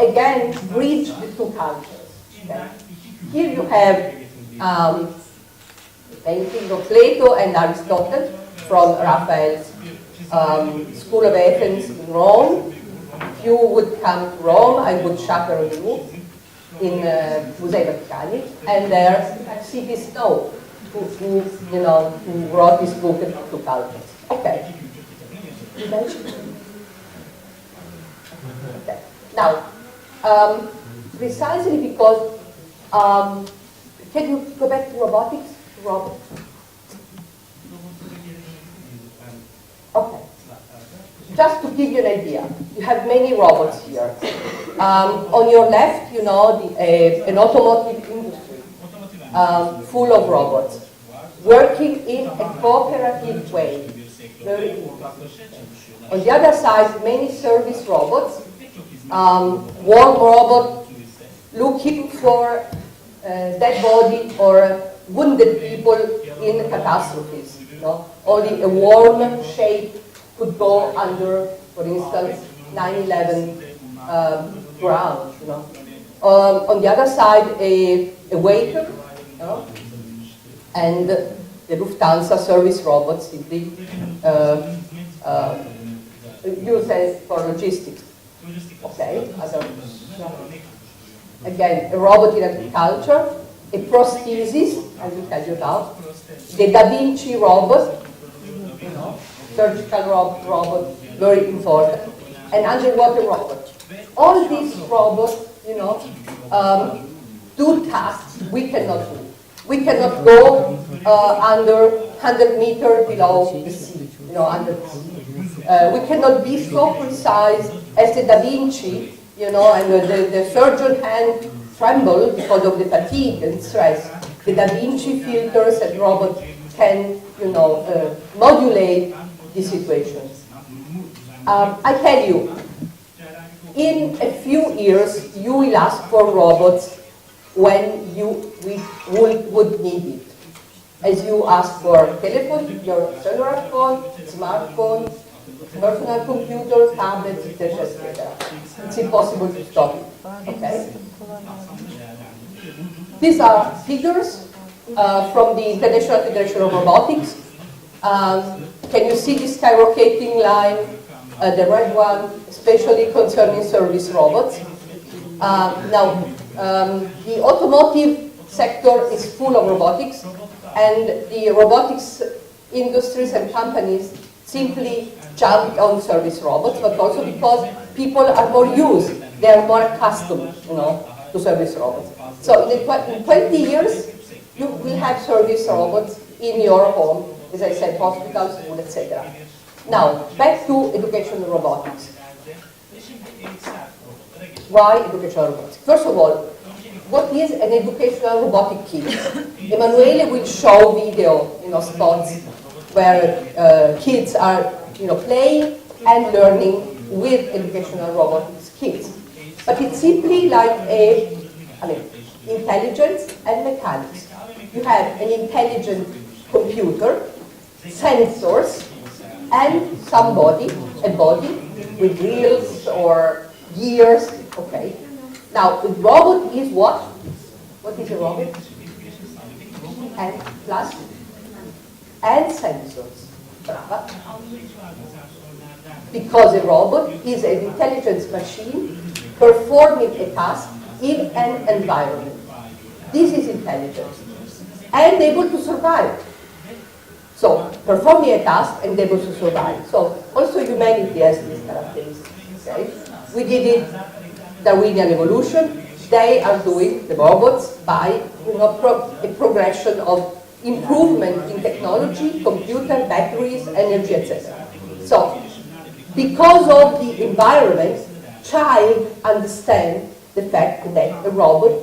again, bridge the two cultures. Okay? Here you have the painting of Plato and Aristotle from Raphael's School of Athens in Rome. If you would come to Rome, I would chaperone you in Musei Vaticani, and there C.P. Snow, who wrote this book about two cultures. Okay. Okay. Now, precisely because, can you go back to robotics, Robert? Okay. Just to give you an idea, you have many robots here. On your left, an automotive industry full of robots, working in a cooperative way. Very interesting. On the other side, many service robots, warm robot looking for dead body or wounded people in catastrophes. Only a warm shape could go under, for instance, 9/11 ground. On the other side, a waiter, and the Lufthansa service robots simply used for logistics. Okay. Again, a robot in agriculture, a prosthesis, I will tell you now, the Da Vinci robot, surgical robot, very important, and underwater robot. All these robots, do tasks we cannot do. We cannot go under 100 meters below the sea, under the sea. We cannot be so precise as the Da Vinci, and the surgeon hand tremble because of the fatigue and stress. The Da Vinci filters and robot can, modulate the situations. I tell you, in a few years, you will ask for robots when you would need it. As you ask for telephone, your cellular phone, smartphone, personal computer, tablets, etc., etc. It's impossible to stop it. Okay? These are figures from the International Federation of Robotics. Can you see this skyrocketing line? The red one, especially concerning service robots. Now, the automotive sector is full of robotics, and the robotics industries and companies simply jumped on service robots, but also because people are more used, they are more accustomed, to service robots. So in 20 years, you will have service robots in your home, as I said, hospitals, school, etc. Now, back to educational robotics. Why educational robotics? First of all, what is an educational robotic kit? Emanuele will show video, spots where kids are, playing and learning with educational robotics kits. But it's simply like intelligence and mechanics. You have an intelligent computer, sensors, and a body with wheels or gears. Okay. Now, the robot is what? What is a robot? And plus, and sensors. Brava. Because a robot is an intelligence machine performing a task in an environment. This is intelligence. And able to survive. So, performing a task and able to survive. So, also humanity has these characteristics. Okay? We did it, Darwinian evolution. They are doing, the robots, by a progression of improvement in technology, computer, batteries, energy, etc. So, because of the environment, child understand the fact that a robot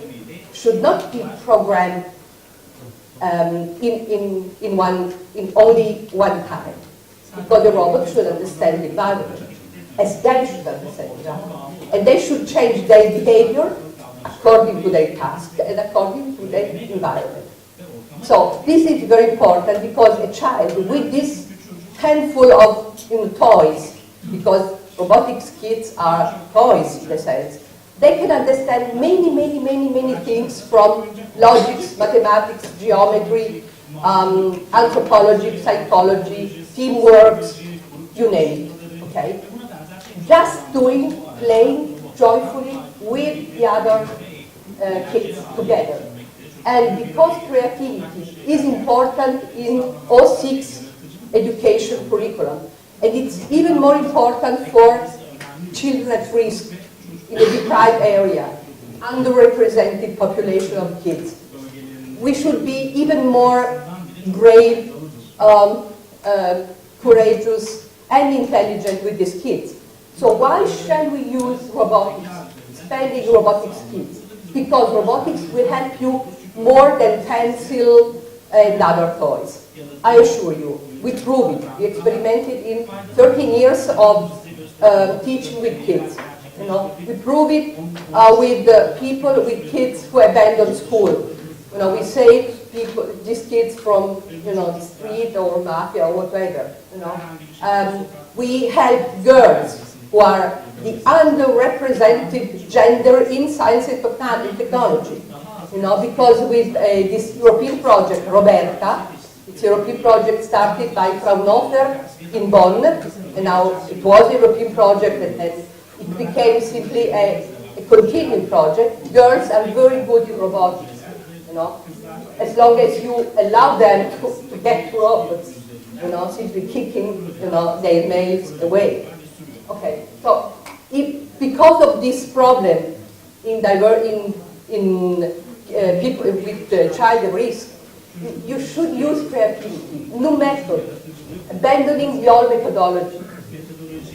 should not be programmed in only one time, because the robot should understand the environment, as they should understand the environment, and they should change their behavior according to their task and according to their environment. So this is very important, because a child with this handful of toys, because robotics kits are toys in a sense, They can understand many things from logics, mathematics, geometry, anthropology, psychology, teamwork, you name it, okay? Just doing, playing joyfully with the other kids together. And because creativity is important in all 6 education curriculum, and it's even more important for children at risk in a deprived area, underrepresented population of kids, we should be even more brave, courageous, and intelligent with these kids. So why shall we use robotics, spending robotics kits? Because robotics will help you more than pencil and other toys. I assure you, we proved it. We experimented in 13 years of teaching with kids. You know, we prove it with people, with kids who abandoned school. You know, we save people, these kids from, you know, the street or mafia or whatever. You know, we help girls who are the underrepresented gender in science and technology. You know, because with this European project, Roberta, it's a European project started by Fraunhofer in Bonn, and now it was a European project, and then it became simply a continuing project. Girls are very good in robotics, you know, as long as you allow them to get to robots, you know, simply kicking, you know, their males away. Okay, so because of this problem in people with child at risk, you should use creativity, new method, abandoning the old methodology,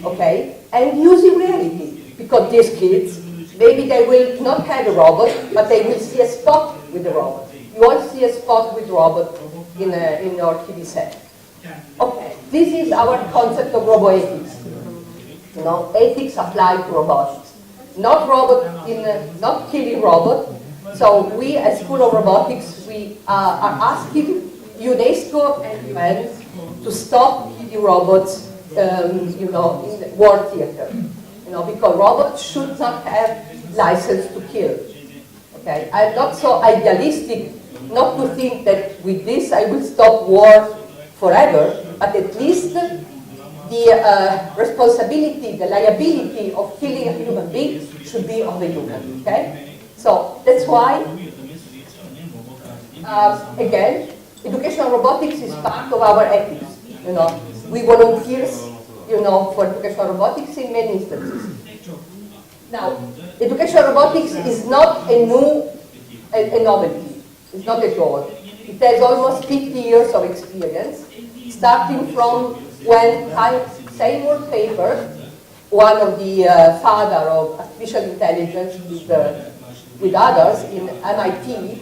okay, and using reality. Because these kids, maybe they will not have a robot, but they will see a spot with a robot. You won't see a spot with robot in your TV set. Okay, this is our concept of roboethics. You know, ethics applied to robotics. Not not killing robot. So we, as School of Robotics, we are asking UNESCO and UN to stop killing robots, you know, in the war theater. You know, because robots should not have license to kill. Okay, I'm not so idealistic not to think that with this I will stop war forever, but at least the responsibility, the liability of killing a human being should be on the human. Okay. So that's why, again, educational robotics is part of our ethics. You know, we volunteers, you know, for educational robotics in many instances. Now, educational robotics is not a novelty. It's not at all. It has almost 50 years of experience, starting from when Seymour Papert, one of the father of artificial intelligence, with others in MIT,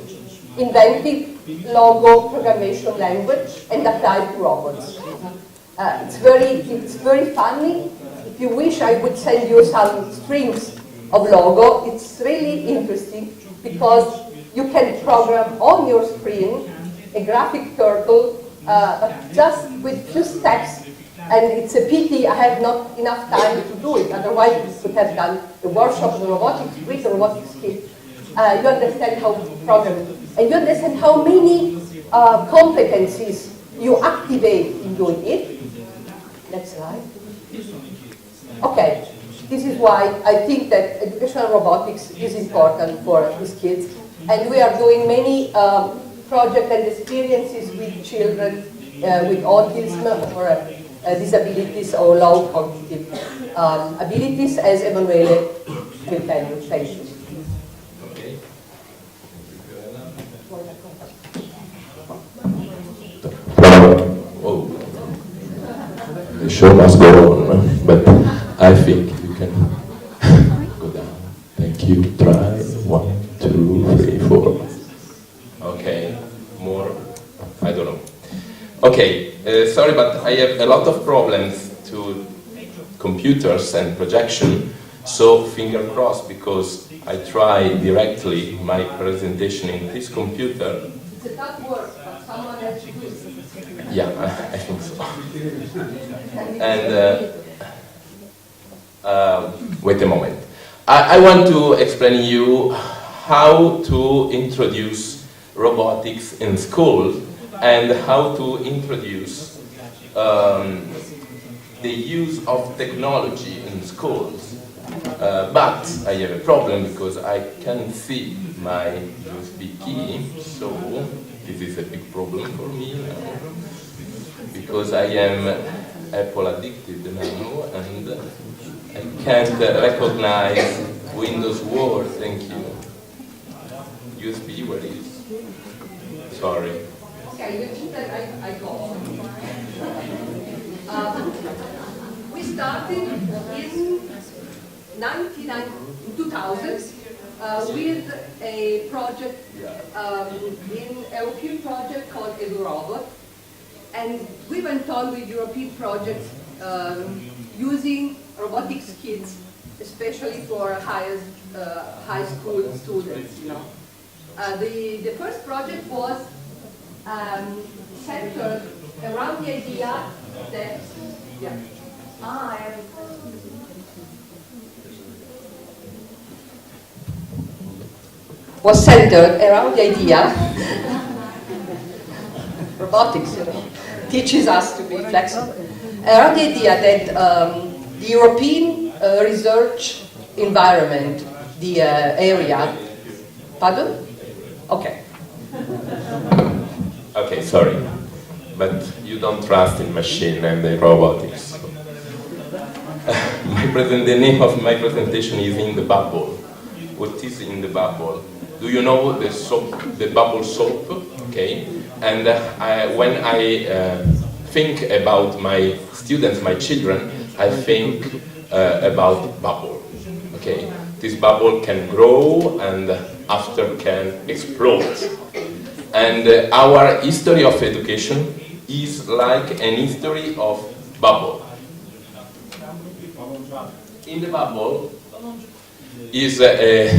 invented logo programmation language and applied to robots. It's very funny. If you wish, I would send you some strings of logo. It's really interesting because you can program on your screen a graphic turtle just with few steps. And it's a pity I have not enough time to do it. Otherwise, we could have done a workshop on robotics with the robotics kit. You understand how to program it. And you understand how many competencies you activate in doing it. Next slide. Okay, this is why I think that educational robotics is important for these kids. And we are doing many projects and experiences with children with autism or disabilities or low cognitive abilities, as Emanuele will tell you. Thank you. Okay. Whoa. The show must go on, but I think you can go down. Thank you. Try 1, 2, 3, 4. Okay. More. I don't know. Okay. Sorry, but I have a lot of problems to computers and projection. So finger crossed, because I try directly my presentation in this computer. It does work, but someone has to do it. Yeah, I think so. And wait a moment. I want to explain you how to introduce robotics in school and how to introduce the use of technology in schools. But I have a problem because I can't see my USB key, so this is a big problem for me now, because I am Apple addicted now and I can't recognize Windows Word. Thank you. USB, where is? Sorry. Okay, the thing that I got. We started in 2000s with a project, in a European project called EduRobot, and we went on with European projects using robotics kits, especially for high school students. You know, the first project was centered around the idea that was centered around the idea robotics, you know, teaches us to be flexible. Around the idea that the European research environment, the area, pardon? Okay. Okay, sorry, but you don't trust in machine and the robotics. The name of my presentation is In the Bubble. What is in the bubble? Do you know the soap, the bubble soap? Okay, and when I think about my students, my children, I think about bubble. Okay, this bubble can grow and after can explode. And our history of education is like an history of bubble. In the bubble is a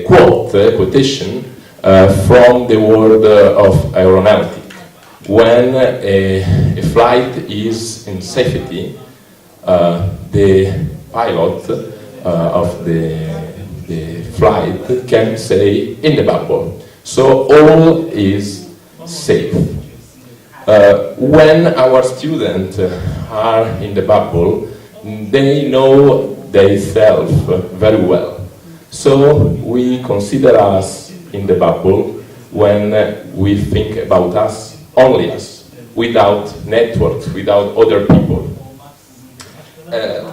quotation from the world of aeronautic. When a flight is in safety, the pilot of the flight can say in the bubble. So all is safe. When our students are in the bubble, they know themselves very well. So we consider us in the bubble when we think about us, only us, without networks, without other people.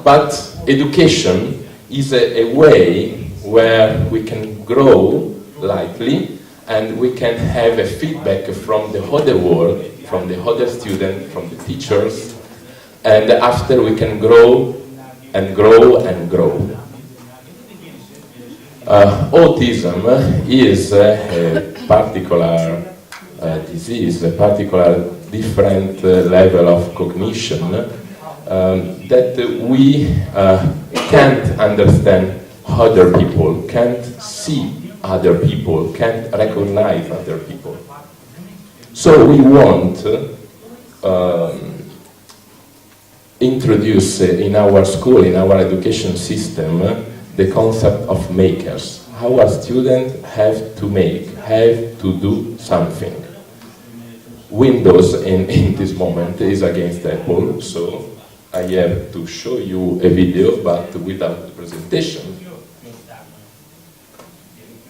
But education is a way where we can grow lightly and we can have a feedback from the other world, from the other students, from the teachers, and after we can grow and grow and grow. Autism is a particular disease, a particular different level of cognition that we can't understand other people, can't see other people, can't recognize other people. So we want to introduce in our school, in our education system, the concept of makers. How our students have to make, have to do something. Windows in this moment is against Apple, so I have to show you a video, but without the presentation.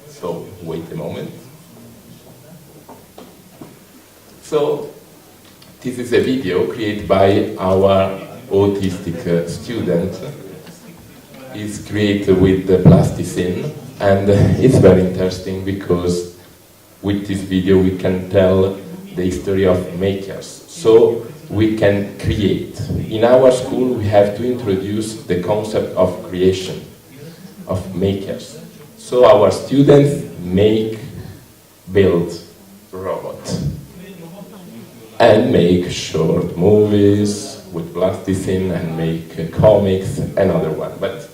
So wait a moment. So this is a video created by our autistic student. It's created with the plasticine, and it's very interesting because with this video we can tell the history of makers. So we can create. In our school we have to introduce the concept of creation, of makers. So our students build robots and make short movies with plasticine and make comics, another one. But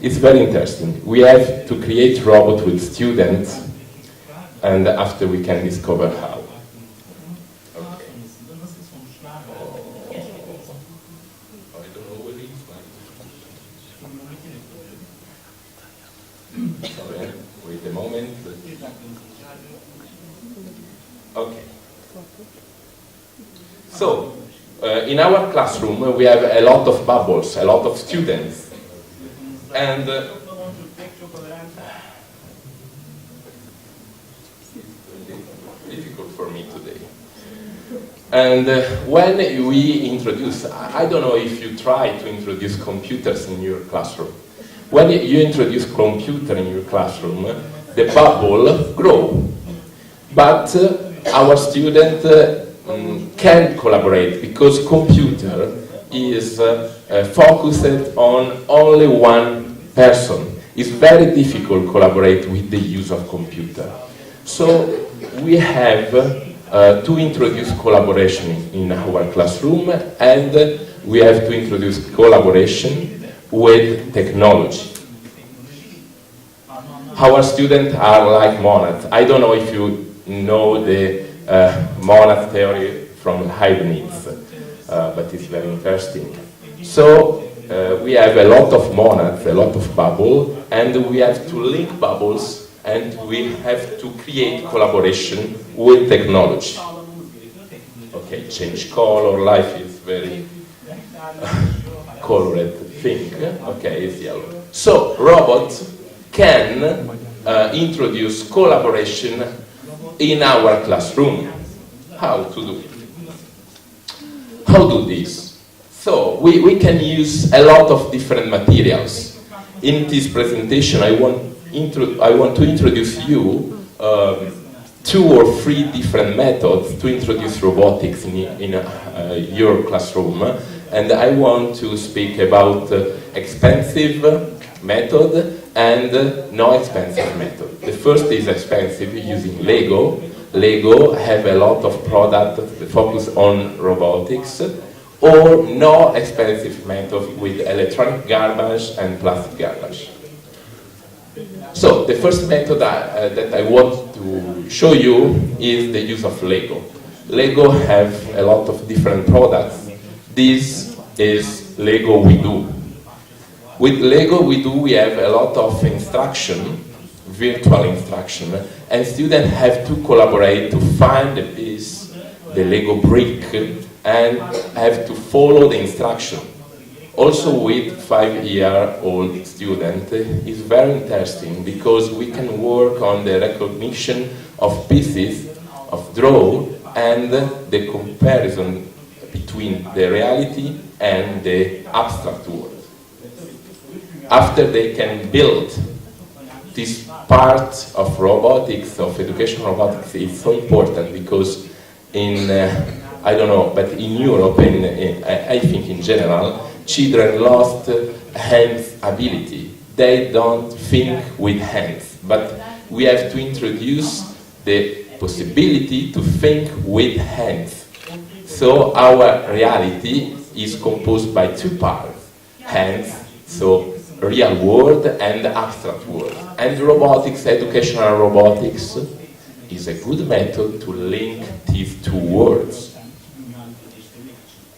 it's very interesting. We have to create robots with students, and after we can discover how. Okay. I don't know where it is. Sorry, wait a moment. Okay. So, in our classroom we have a lot of bubbles, a lot of students. And difficult for me today. And when we introduce, I don't know if you try to introduce computers in your classroom. When you introduce computer in your classroom, the bubble grow. But our student can collaborate because computer is focused on only one person. It's very difficult to collaborate with the use of computer. So we have to introduce collaboration in our classroom, and we have to introduce collaboration with technology. Our students are like monads. I don't know if you know the monad theory from Leibniz, but it's very interesting. So we have a lot of monads, a lot of bubbles, and we have to link bubbles, and we have to create collaboration with technology. Okay, change color, life is very colored thing. Okay, it's yellow. So robots can introduce collaboration in our classroom. How to do it? How do this? So we can use a lot of different materials. In this presentation, I want to introduce you 2 or 3 different methods to introduce robotics in your classroom, and I want to speak about expensive method and no expensive method. The first is expensive, using Lego. Lego have a lot of products that focus on robotics, or no expensive method with electronic garbage and plastic garbage. So the first method that I want to show you is the use of Lego. Lego have a lot of different products. This is Lego We Do. With Lego We Do we have a lot of instruction, virtual instruction, and students have to collaborate to find the piece, the Lego brick, and have to follow the instruction. Also with 5-year-old student is very interesting because we can work on the recognition of pieces, of draw, and the comparison between the reality and the abstract world. After they can build this part of robotics, of educational robotics, is so important because in, I don't know, but in Europe, I think in general, children lost hands ability. They don't think with hands, but we have to introduce the possibility to think with hands. So our reality is composed by 2 parts, hands, so real world and abstract world. And robotics, educational robotics, is a good method to link these 2 worlds.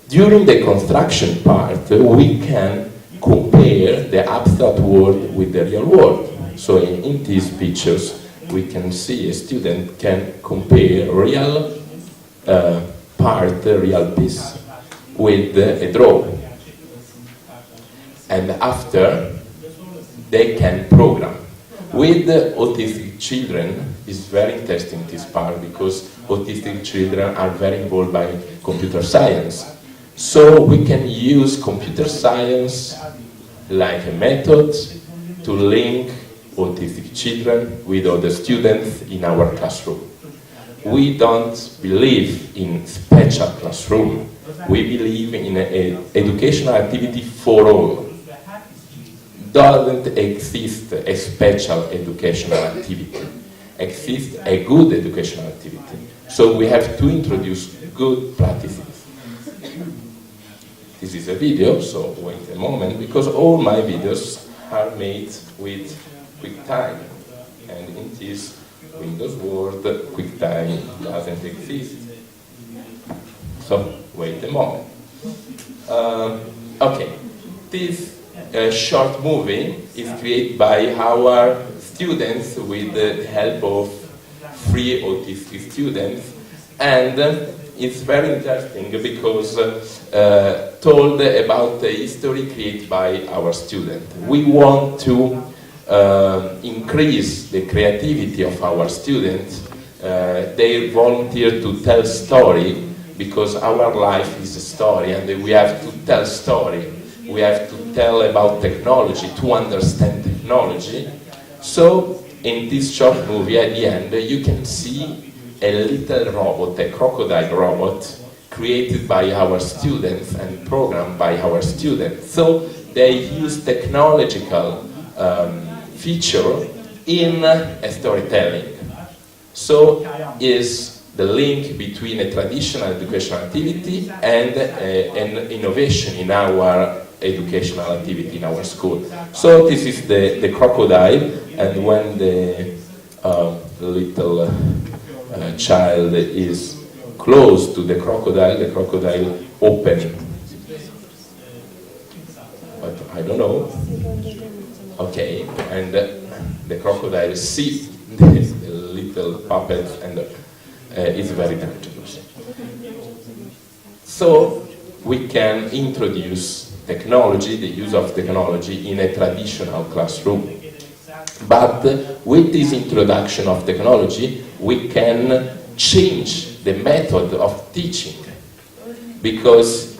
During the construction part, we can compare the abstract world with the real world. So in these pictures, we can see a student can compare real part, real piece, with a drawing. And after, they can program. With autistic children, it's very interesting this part because autistic children are very involved by computer science. So we can use computer science like a method to link autistic children with other students in our classroom. We don't believe in special classroom. We believe in an educational activity for all. Doesn't exist a special educational activity. Exists a good educational activity. So we have to introduce good practices. This is a video, so wait a moment, because all my videos are made with QuickTime. And in this Windows Word, QuickTime doesn't exist. So, wait a moment. Okay, this short movie is created by our students with the help of 3 autistic students, and it's very interesting because told about the history created by our student. We want to increase the creativity of our students. They volunteer to tell story because our life is a story, and we have to tell story. We have to tell about technology to understand technology. So in this short movie at the end you can see a little robot, a crocodile robot, created by our students and programmed by our students. So they use technological feature in storytelling. So is the link between a traditional educational activity and an innovation in our educational activity in our school. So this is the crocodile, and when the little child is close to the crocodile open. But I don't know. Okay, and the crocodile sees the little puppet, and it's very dangerous. So we can introduce technology, the use of technology in a traditional classroom. But with this introduction of technology, we can change the method of teaching, because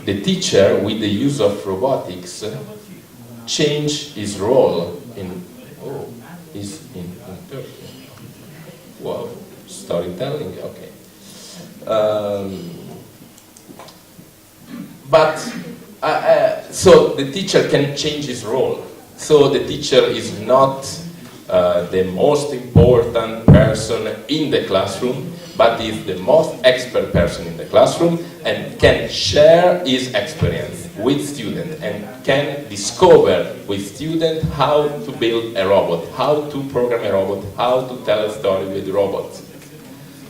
the teacher, with the use of robotics, change his role in Turkey. Wow, storytelling, okay. So the teacher can change his role. So the teacher is not the most important person in the classroom, but is the most expert person in the classroom, and can share his experience with students and can discover with students how to build a robot, how to program a robot, how to tell a story with robots.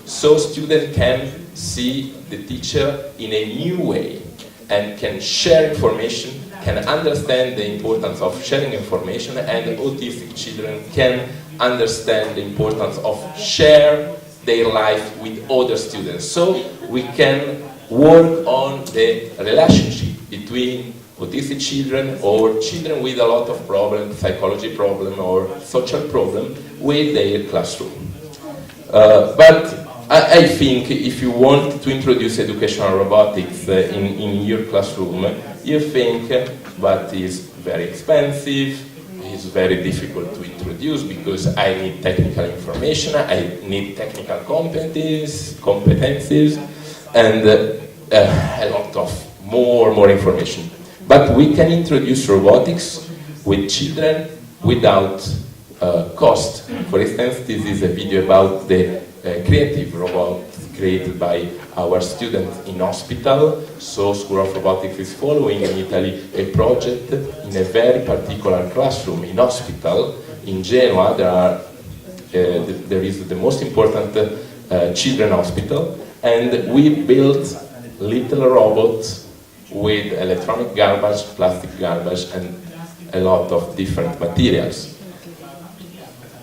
So students can see the teacher in a new way and can share information, can understand the importance of sharing information, and autistic children can understand the importance of share their life with other students. So we can work on the relationship between autistic children or children with a lot of problems, psychology problem or social problem, with their classroom. But I think if you want to introduce educational robotics in your classroom, you think that is very expensive, it's very difficult to introduce because I need technical information, I need technical competencies, and a lot of more information. But we can introduce robotics with children without cost. For instance, this is a video about the creative robot created by our students in hospital. So School of Robotics is following in Italy a project in a very particular classroom in hospital. In Genoa there is the most important children hospital, and we built little robots with electronic garbage, plastic garbage, and a lot of different materials.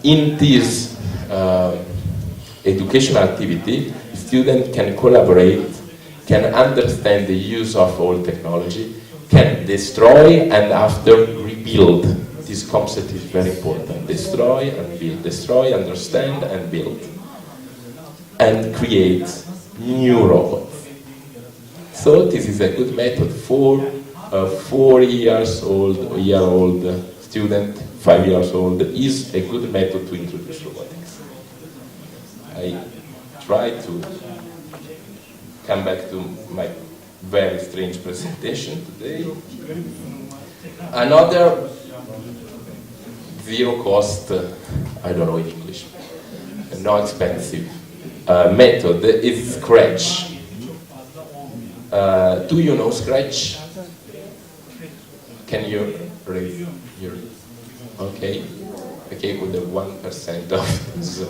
In this educational activity, students can collaborate, can understand the use of all technology, can destroy and after rebuild. This concept is very important. Destroy and build. Destroy, understand and build. And create new robots. So this is a good method for a 4-year-old student, 5 years old, is a good method to introduce robotics. I try to come back to my very strange presentation today. Another zero cost, I don't know in English, no expensive method is Scratch. Do you know Scratch? Can you raise your... Okay, with the 1% of this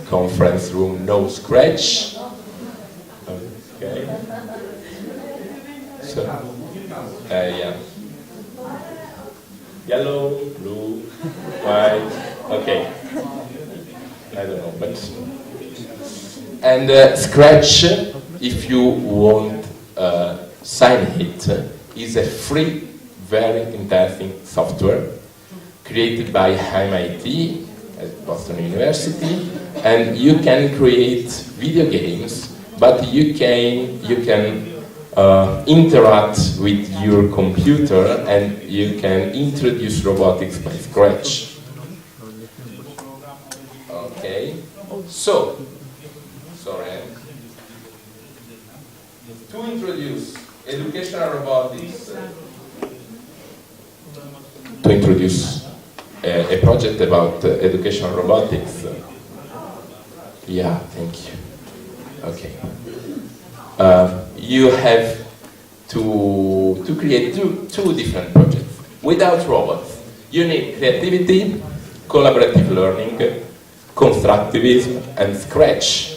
conference room knows Scratch. Okay. So, yeah. Yellow. blue, white, okay. I don't know, but... And Scratch, if you want sign it, is a free, very interesting software created by MIT at Boston University, and you can create video games, but you can interact with your computer and you can introduce robotics by Scratch. Okay, so, sorry. To introduce educational robotics, to introduce a project about educational robotics. Yeah, thank you. Okay. You have to create two different projects. Without robots, you need creativity, collaborative learning, constructivism, and Scratch.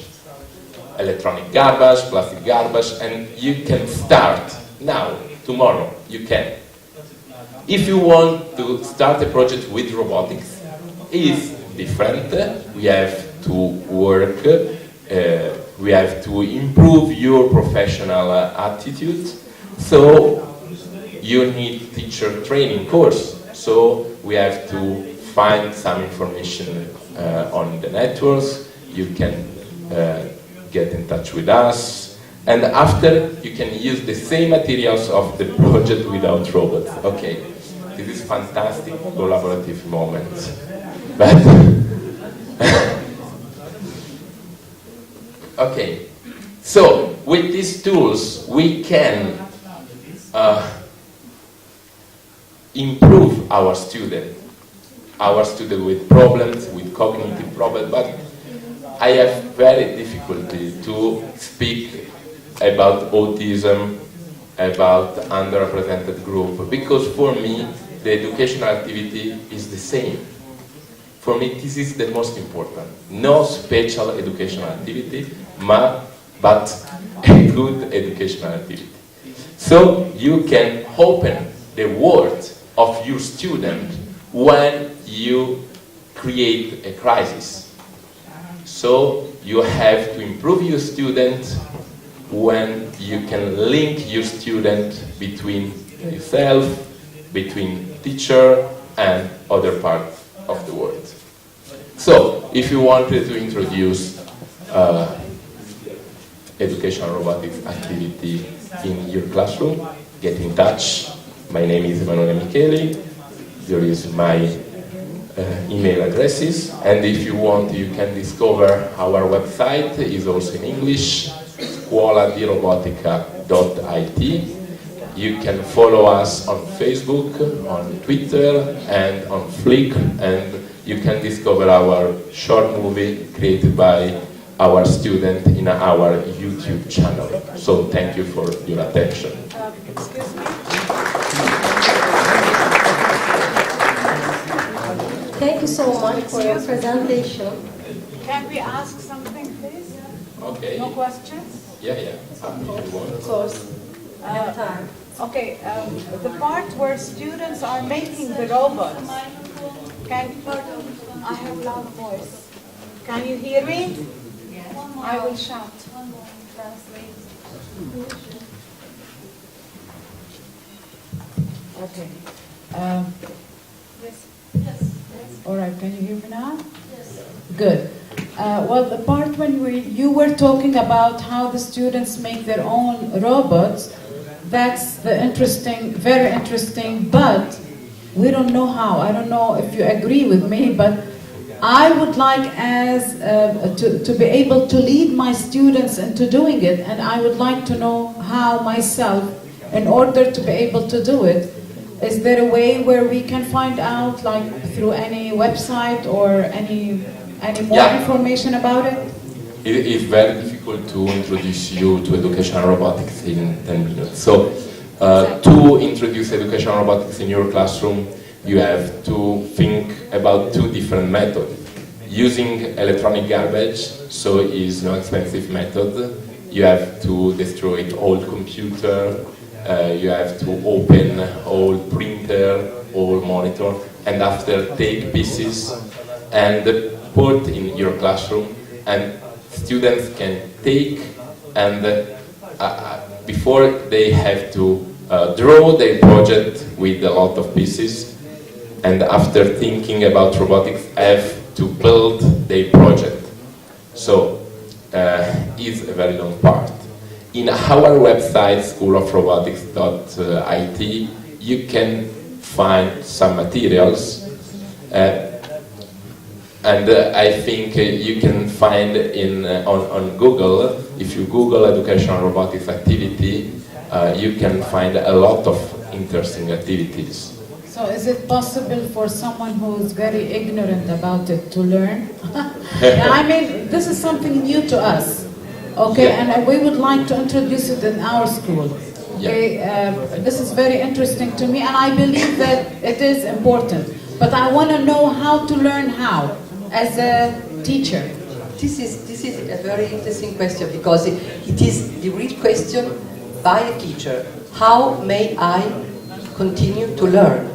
Electronic garbage, plastic garbage, and you can start now, tomorrow, you can. If you want to start a project with robotics, it's different. We have to work, we have to improve your professional attitude, so you need teacher training course. So we have to find some information on the networks. You can get in touch with us, and after you can use the same materials of the project without robots. Okay, this is fantastic collaborative moment. But okay, so with these tools we can improve our student with problems, with cognitive problems, but I have very difficulty to speak about autism, about underrepresented group, because for me the educational activity is the same. For me this is the most important. No special educational activity, but a good educational activity. So you can open the world of your student when you create a crisis. So you have to improve your student when you can link your student between yourself, between teacher and other parts of the world. So if you wanted to introduce educational robotics activity in your classroom, get in touch. My name is Emanuele Micheli. There is my email addresses, and if you want you can discover our website, is also in English, scuoladirobotica.it. You can follow us on Facebook, on Twitter and on Flick, and you can discover our short movie created by our student in our YouTube channel. So thank you for your attention. Excuse me. Thank you so much for your presentation. Can we ask something, please? Okay. No questions? Yeah. If you want. Of course, I have time. Okay, the part where students are making the robots. I have loud voice. Can you hear me? I will shout. Okay. Yes. All right, can you hear me now? Yes. Good. Well, the part when you were talking about how the students make their own robots, that's the interesting, very interesting, but we don't know how. I don't know if you agree with me, but I would like to be able to lead my students into doing it, and I would like to know how myself, in order to be able to do it. Is there a way where we can find out, like through any website or any more information about it? It is very difficult to introduce you to educational robotics in 10 minutes. So to introduce educational robotics in your classroom, you have to think about two different methods. Using electronic garbage, so is no expensive method. You have to destroy old computer, you have to open old printer, old monitor, and after take pieces and put in your classroom, and students can take and before they have to draw their project with a lot of pieces, and after thinking about robotics have to build their project. So it's a very long part. In our website, schoolofrobotics.it, you can find some materials, and I think you can find on Google, if you Google educational robotics activity, you can find a lot of interesting activities. So is it possible for someone who's very ignorant about it to learn? I mean, this is something new to us, okay, Yeah. and we would like to introduce it in our school. Okay, this is very interesting to me, and I believe that it is important. But I want to know how to learn how, as a teacher. This is a very interesting question, because it is the real question by a teacher. How may I continue to learn?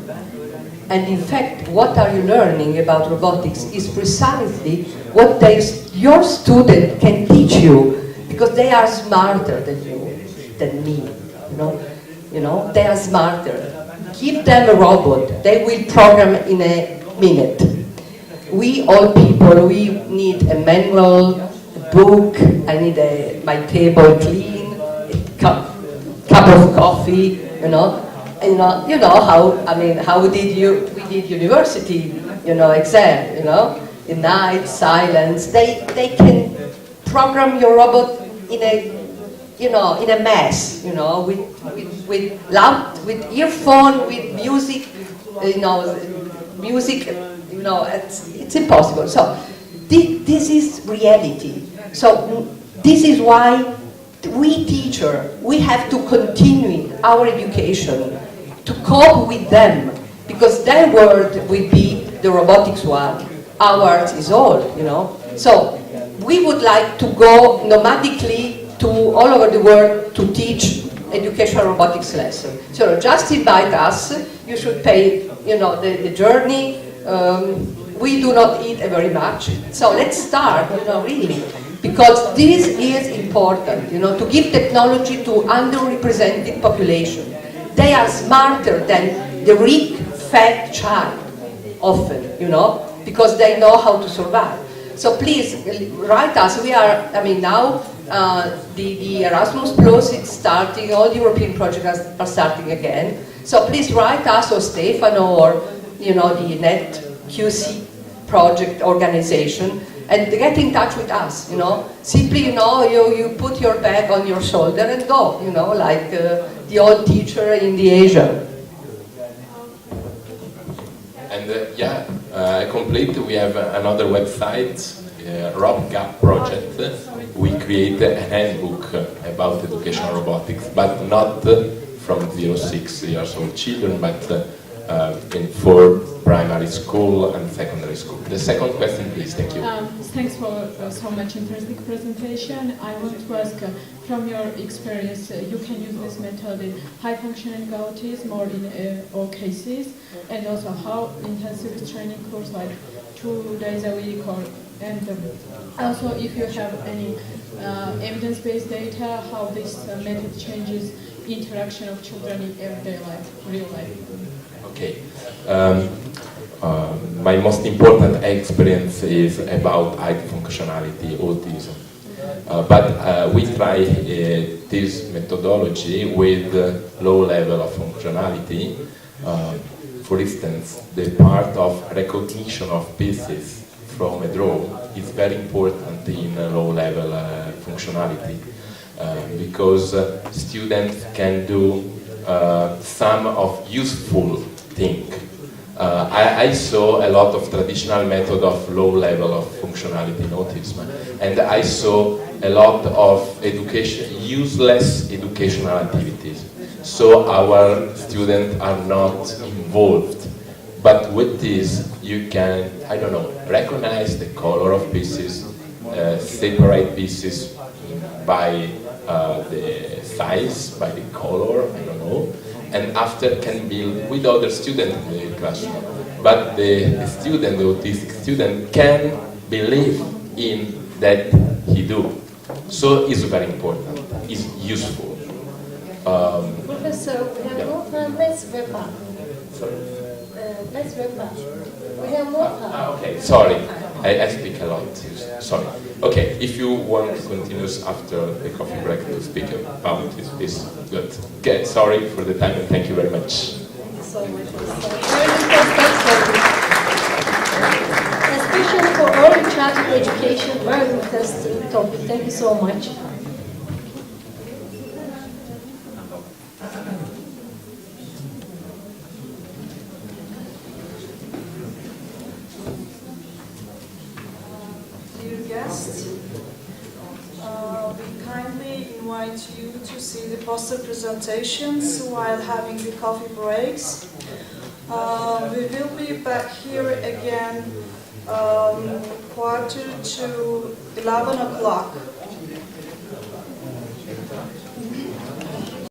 And in fact, what are you learning about robotics is precisely what your student can teach you, because they are smarter than me. You know, they are smarter. Give them a robot, they will program in a minute. We all people, we need a manual, a book. I need my table clean, a cup of coffee. You know how, I mean, we did university, exam, in night, silence. They can program your robot in a mess, with earphone, with music, it's impossible. So this is reality. So this is why we teacher, we have to continue our education to cope with them, because their world will be the robotics one. Ours is old, So we would like to go nomadically to all over the world to teach educational robotics lesson. So just invite us. You should pay, the journey. We do not eat very much. So let's start, really. Because this is important, to give technology to underrepresented population. They are smarter than the rich, fat child, often, because they know how to survive. So please, write us. We are, now, the Erasmus Plus is starting, all the European projects are starting again. So please write us, or Stefano, or, the Net QC project organization, and get in touch with us, Simply, you put your bag on your shoulder and go, like the old teacher in the Asia. And complete, we have another website, RobGap Project. We create a handbook about educational robotics, but not from 0-6 years old children, but for primary school and secondary school. The second question, please. Thank you. Thanks for so much interesting presentation. I want to ask, from your experience, you can use this method in high functioning autism or in all cases, and also how intensive is training course, like 2 days a week, and also if you have any evidence-based data, how this method changes interaction of children in everyday life, real life. Okay. My most important experience is about high functionality autism. But we try this methodology with low level of functionality. For instance, the part of recognition of pieces from a draw is very important in low level functionality, because students can do some of useful things. I saw a lot of traditional method of low level of functionality in autism, and I saw a lot of useless educational activities. So our students are not involved. But with this, you can, recognize the color of pieces, separate pieces by the size, by the color, and after can build with other students in the classroom. but the student, the autistic student, can believe in that he do. So it's very important. It's useful. Professor, we have more time. Let's wrap up. Let's wrap up. We have more time. Okay, sorry. I speak a lot. Sorry. Okay, if you want to continue after the coffee break to speak about this, good. Okay, sorry for the time and thank you very much. Thank you so much. Very interesting topic. Especially for early childhood education, very interesting topic. Thank you so much. Dear guests, we kindly invite you to see the poster presentations while having the coffee breaks. We will be back here again quarter to 11 o'clock.